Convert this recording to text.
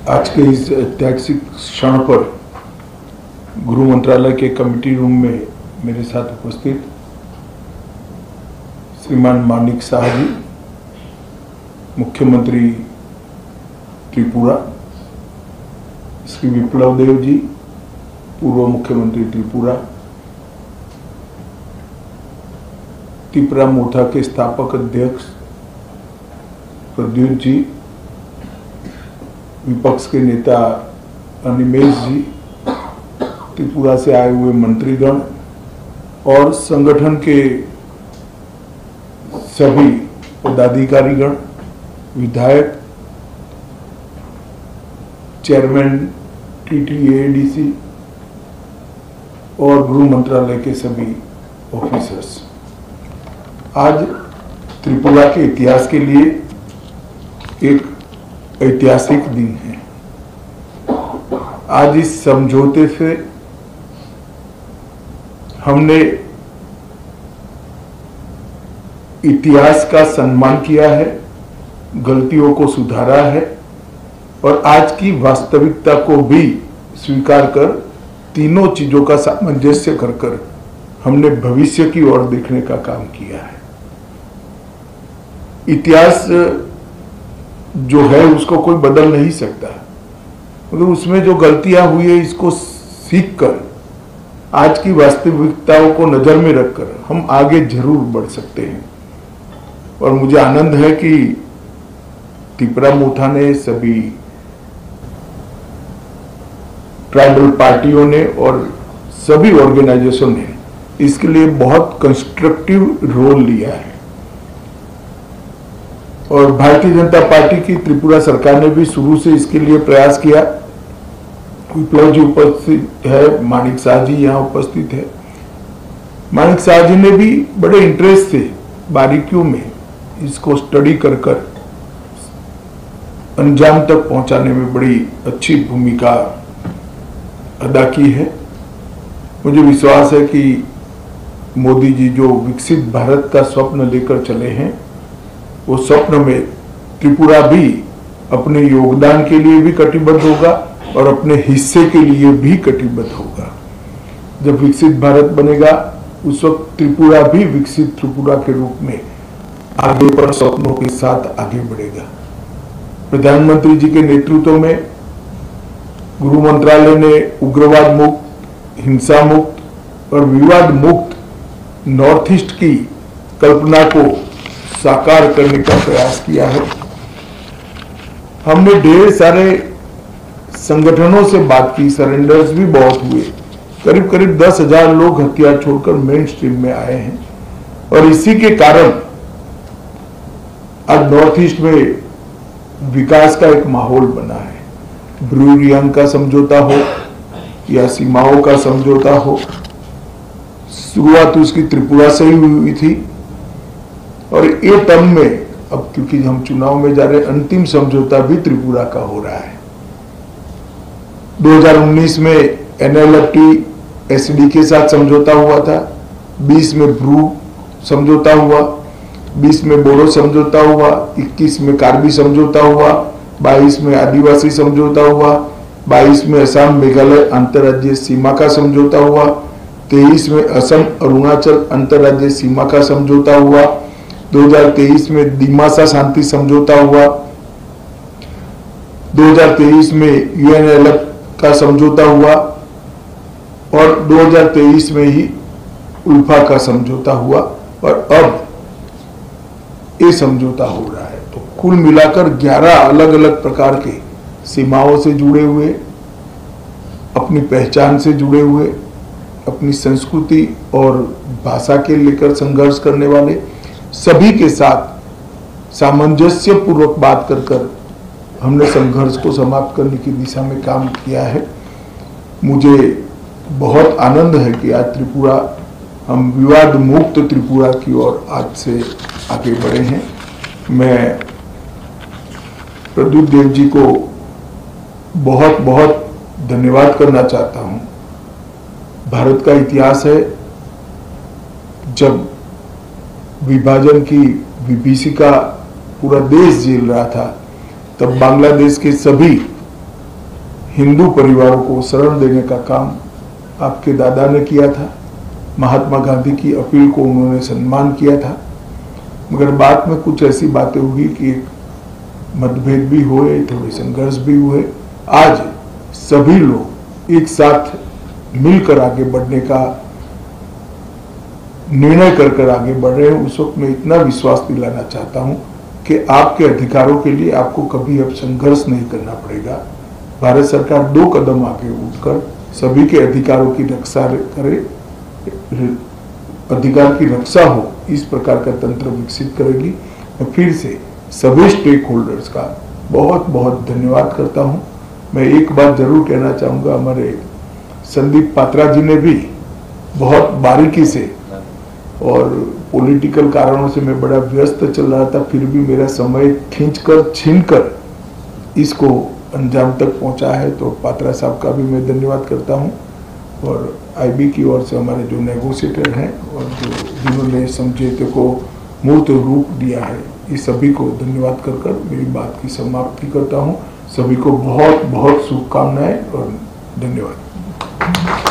आज के इस ऐतिहासिक क्षण पर गृह मंत्रालय के कमेटी रूम में मेरे साथ उपस्थित श्रीमान मानिक शाह जी, मुख्यमंत्री त्रिपुरा, श्री विप्लव देव जी, पूर्व मुख्यमंत्री त्रिपुरा, त्रिपुरा मोर्चा के स्थापक अध्यक्ष प्रद्युत जी, विपक्ष के नेता अनिमेश जी, त्रिपुरा से आए हुए मंत्रीगण और संगठन के सभी पदाधिकारीगण, विधायक, चेयरमैन TTADC और गृह मंत्रालय के सभी ऑफिसर्स। आज त्रिपुरा के इतिहास के लिए एक ऐतिहासिक दिन है। आज इस समझौते से हमने इतिहास का सम्मान किया है, गलतियों को सुधारा है और आज की वास्तविकता को भी स्वीकार कर तीनों चीजों का सामंजस्य कर हमने भविष्य की ओर देखने का काम किया है। इतिहास जो है उसको कोई बदल नहीं सकता, मगर उसमें जो गलतियां हुई है इसको सीखकर आज की वास्तविकताओं को नजर में रखकर हम आगे जरूर बढ़ सकते हैं। और मुझे आनंद है कि त्रिपुरा मोर्चा ने, सभी ट्राइबल पार्टियों ने और सभी ऑर्गेनाइजेशन ने इसके लिए बहुत कंस्ट्रक्टिव रोल लिया है। और भारतीय जनता पार्टी की त्रिपुरा सरकार ने भी शुरू से इसके लिए प्रयास किया। विप्लव जी उपस्थित है, मानिक शाह जी यहाँ उपस्थित है। मानिक शाह जी ने भी बड़े इंटरेस्ट से बारीकियों में इसको स्टडी कर अंजाम तक पहुंचाने में बड़ी अच्छी भूमिका अदा की है। मुझे विश्वास है कि मोदी जी जो विकसित भारत का स्वप्न लेकर चले हैं, वो स्वप्न में त्रिपुरा भी अपने योगदान के लिए भी कटिबद्ध होगा और अपने हिस्से के लिए भी कटिबद्ध होगा। जब विकसित भारत बनेगा उस वक्त त्रिपुरा भी विकसित त्रिपुरा के रूप में आगे पर स्वप्नों के साथ आगे बढ़ेगा। प्रधानमंत्री जी के नेतृत्व में गृह मंत्रालय ने उग्रवाद मुक्त, हिंसा मुक्त और विवाद मुक्त नॉर्थ ईस्ट की कल्पना को साकार करने का प्रयास किया है। हमने ढेर सारे संगठनों से बात की, सरेंडर्स भी बहुत हुए। करीब करीब 10,000 लोग हथियार छोड़कर मेन स्ट्रीम में आए हैं और इसी के कारण आज नॉर्थ ईस्ट में विकास का एक माहौल बना है। ब्रू रियांग का समझौता हो या सीमाओं का समझौता हो, शुरुआत उसकी त्रिपुरा से ही हुई थी और ये टर्म में अब क्योंकि हम चुनाव में जा रहे, अंतिम समझौता भी त्रिपुरा का हो रहा है। 2019 में NLFT SD के साथ समझौता हुआ था, 20 में ब्रू समझौता हुआ, 20 में बोडो समझौता हुआ, 21 में कार्बी समझौता हुआ, 22 में आदिवासी समझौता हुआ, 22 में असम मेघालय अंतर्राज्यीय सीमा का समझौता हुआ, 23 में असम अरुणाचल अंतर्राज्यीय सीमा का समझौता हुआ, 2023 में दिमासा शांति समझौता हुआ, 2023 में UNLF का समझौता हुआ और 2023 में ही उल्फा का समझौता हुआ और अब ये समझौता हो रहा है। तो कुल मिलाकर 11 अलग अलग प्रकार के सीमाओं से जुड़े हुए, अपनी पहचान से जुड़े हुए, अपनी संस्कृति और भाषा के लेकर संघर्ष करने वाले सभी के साथ सामंजस्य पूर्वक बात कर हमने संघर्ष को समाप्त करने की दिशा में काम किया है। मुझे बहुत आनंद है कि आज त्रिपुरा, हम विवाद मुक्त त्रिपुरा की ओर आज से आगे बढ़े हैं। मैं प्रद्युत देव जी को बहुत बहुत धन्यवाद करना चाहता हूं। भारत का इतिहास है, जब विभाजन की विभीषिका पूरा देश झेल रहा था, तब बांग्लादेश के सभी हिंदू परिवारों को शरण देने का काम आपके दादा ने किया था। महात्मा गांधी की अपील को उन्होंने सम्मान किया था, मगर बाद में कुछ ऐसी बातें हुई कि मतभेद भी हुए, थोड़े संघर्ष भी हुए। आज सभी लोग एक साथ मिलकर आगे बढ़ने का निर्णय कर आगे बढ़ रहे हैं। उस वक्त मैं इतना विश्वास दिलाना चाहता हूं कि आपके अधिकारों के लिए आपको कभी अब संघर्ष नहीं करना पड़ेगा। भारत सरकार 2 कदम आगे उठकर सभी के अधिकारों की रक्षा करे, अधिकार की रक्षा हो, इस प्रकार का तंत्र विकसित करेगी। मैं फिर से सभी स्टेक होल्डर्स का बहुत बहुत धन्यवाद करता हूं। मैं एक बात जरूर कहना चाहूंगा, हमारे संदीप पात्रा जी ने भी बहुत बारीकी से, और पॉलिटिकल कारणों से मैं बड़ा व्यस्त चल रहा था, फिर भी मेरा समय खींचकर छीनकर इसको अंजाम तक पहुंचा है, तो पात्रा साहब का भी मैं धन्यवाद करता हूं। और आईबी की ओर से हमारे जो नेगोशिएटर हैं और जिन्होंने समझौते को मूर्त रूप दिया है, इस सभी को धन्यवाद कर मेरी बात की समाप्ति करता हूं। सभी को बहुत बहुत शुभकामनाएं और धन्यवाद।